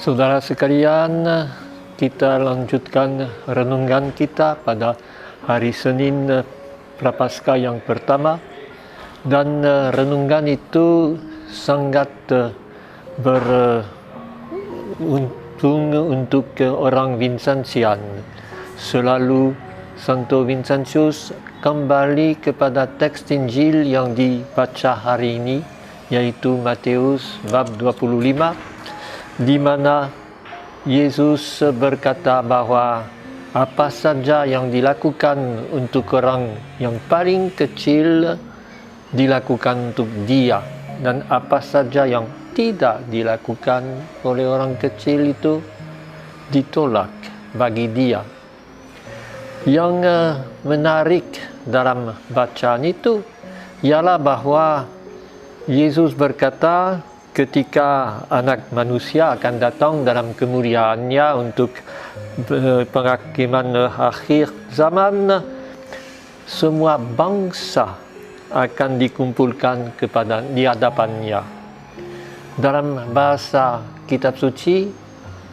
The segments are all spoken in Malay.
Saudara sekalian, kita lanjutkan renungan kita pada hari Senin Prapaskah yang pertama, dan renungan itu sangat beruntung untuk orang Vincentian. Selalu Santo Vincentius kembali kepada teks Injil yang dibaca hari ini, yaitu Matius bab 25, di mana Yesus berkata bahwa apa saja yang dilakukan untuk orang yang paling kecil dilakukan untuk dia, dan apa saja yang tidak dilakukan oleh orang kecil itu ditolak bagi dia. Yang menarik dalam bacaan itu ialah bahwa Yesus berkata ketika anak manusia akan datang dalam kemuliaannya untuk penghakiman akhir zaman, semua bangsa akan dikumpulkan di hadapannya. Dalam bahasa kitab suci,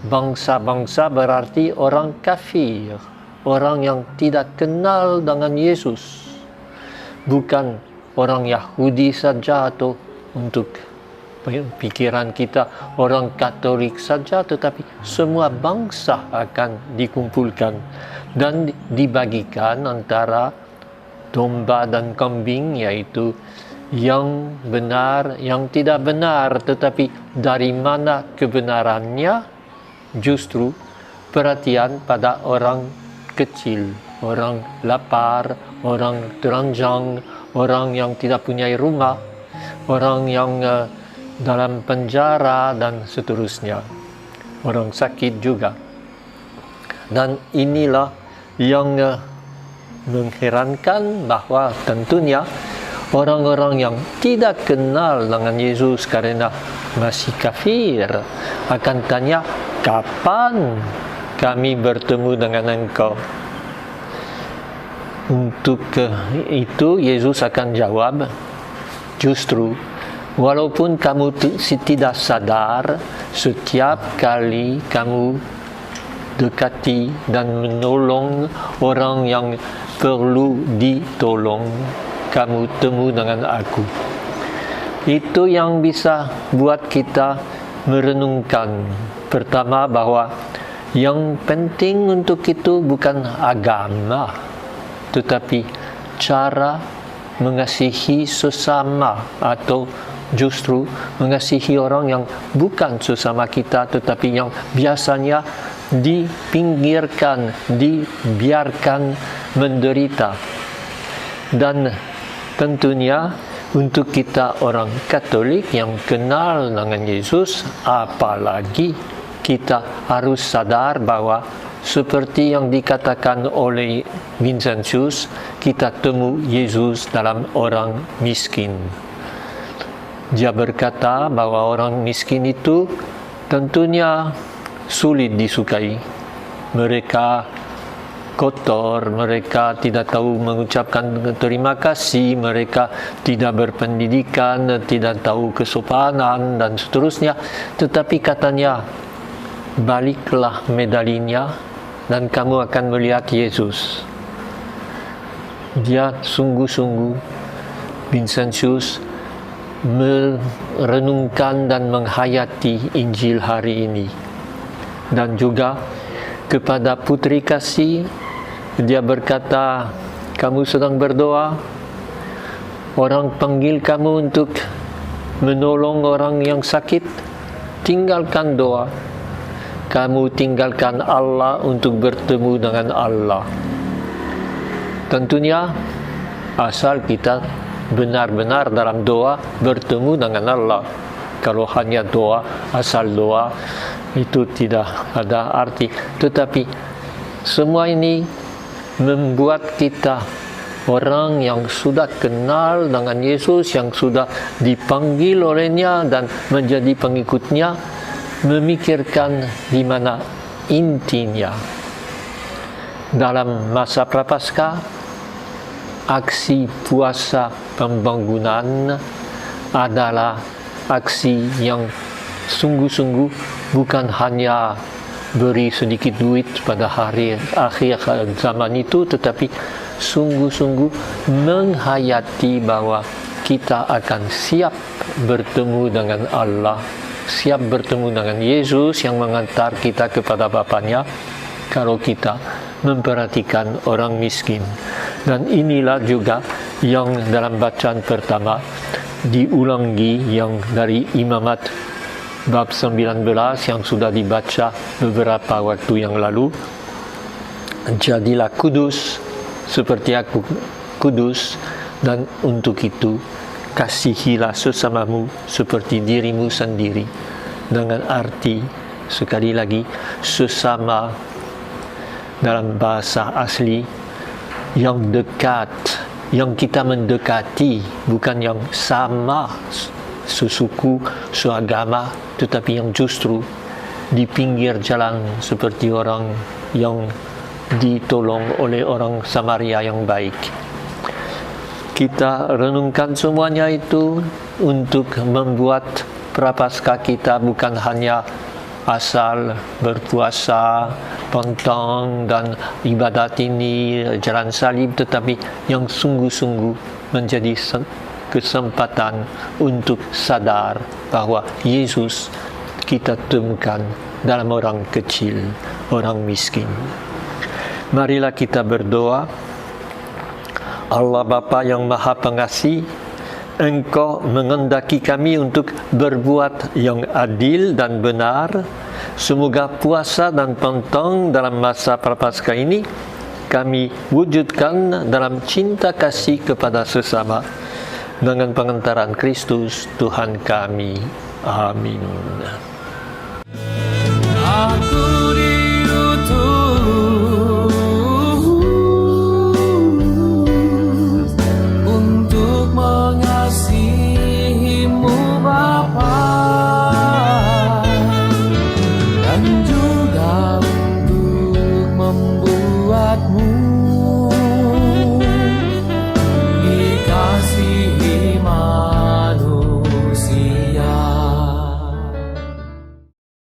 bangsa-bangsa berarti orang kafir, orang yang tidak kenal dengan Yesus. Bukan orang Yahudi saja atau untuk pikiran kita orang Katolik saja, tetapi semua bangsa akan dikumpulkan dan dibagikan antara domba dan kambing, yaitu yang benar, yang tidak benar. Tetapi dari mana kebenarannya? Justru perhatian pada orang kecil, orang lapar, orang telanjang, orang yang tidak punya rumah, orang yang dalam penjara dan seterusnya, orang sakit juga. Dan inilah yang mengherankan, bahwa tentunya orang-orang yang tidak kenal dengan Yesus karena masih kafir akan tanya, kapan kami bertemu dengan Engkau? Untuk itu Yesus akan jawab, justru walaupun kamu tidak sadar, setiap kali kamu dekati dan menolong orang yang perlu ditolong, kamu temu dengan aku. Itu yang bisa buat kita merenungkan. Pertama, bahwa yang penting untuk itu bukan agama, tetapi cara mengasihi sesama, atau justru mengasihi orang yang bukan sesama kita, tetapi yang biasanya dipinggirkan, dibiarkan menderita. Dan tentunya untuk kita orang Katolik yang kenal dengan Yesus, apalagi kita harus sadar bahwa seperti yang dikatakan oleh Vincentius, kita temu Yesus dalam orang miskin. Dia berkata bahwa orang miskin itu tentunya sulit disukai. Mereka kotor, mereka tidak tahu mengucapkan terima kasih, mereka tidak berpendidikan, tidak tahu kesopanan, dan seterusnya. Tetapi katanya, baliklah medalinya dan kamu akan melihat Yesus. Dia sungguh-sungguh, Vincentius, merenungkan dan menghayati Injil hari ini. Dan juga kepada putri kasih, dia berkata, kamu sedang berdoa, orang panggil kamu untuk menolong orang yang sakit, tinggalkan doa, kamu tinggalkan Allah untuk bertemu dengan Allah. Tentunya asal kita benar-benar dalam doa bertemu dengan Allah. Kalau hanya doa, asal doa, itu tidak ada arti. Tetapi semua ini membuat kita orang yang sudah kenal dengan Yesus, yang sudah dipanggil olehnya dan menjadi pengikutnya, memikirkan di mana intinya. Dalam masa Prapaskah, aksi puasa pembangunan adalah aksi yang sungguh-sungguh bukan hanya beri sedikit duit pada hari akhir zaman itu, tetapi sungguh-sungguh menghayati bahwa kita akan siap bertemu dengan Allah, siap bertemu dengan Yesus yang mengantar kita kepada Bapanya kalau kita memperhatikan orang miskin. Dan inilah juga yang dalam bacaan pertama diulangi, yang dari Imamat bab 19 yang sudah dibaca beberapa waktu yang lalu. Jadilah kudus seperti aku kudus, dan untuk itu kasihilah sesamamu seperti dirimu sendiri. Dengan arti, sekali lagi, sesama dalam bahasa asli yang dekat, yang kita mendekati, bukan yang sama sesuku, seagama, tetapi yang justru di pinggir jalan seperti orang yang ditolong oleh orang Samaria yang baik. Kita renungkan semuanya itu untuk membuat Prapaskah kita bukan hanya asal berpuasa, pontong dan ibadat ini, jalan salib, tetapi yang sungguh-sungguh menjadi kesempatan untuk sadar bahwa Yesus kita temukan dalam orang kecil, orang miskin. Marilah kita berdoa. Allah Bapa yang Maha Pengasih, Engkau menghendaki kami untuk berbuat yang adil dan benar. Semoga puasa dan pontong dalam masa Prapaskah ini kami wujudkan dalam cinta kasih kepada sesama, dengan pengantaran Kristus Tuhan kami. Amin. Aku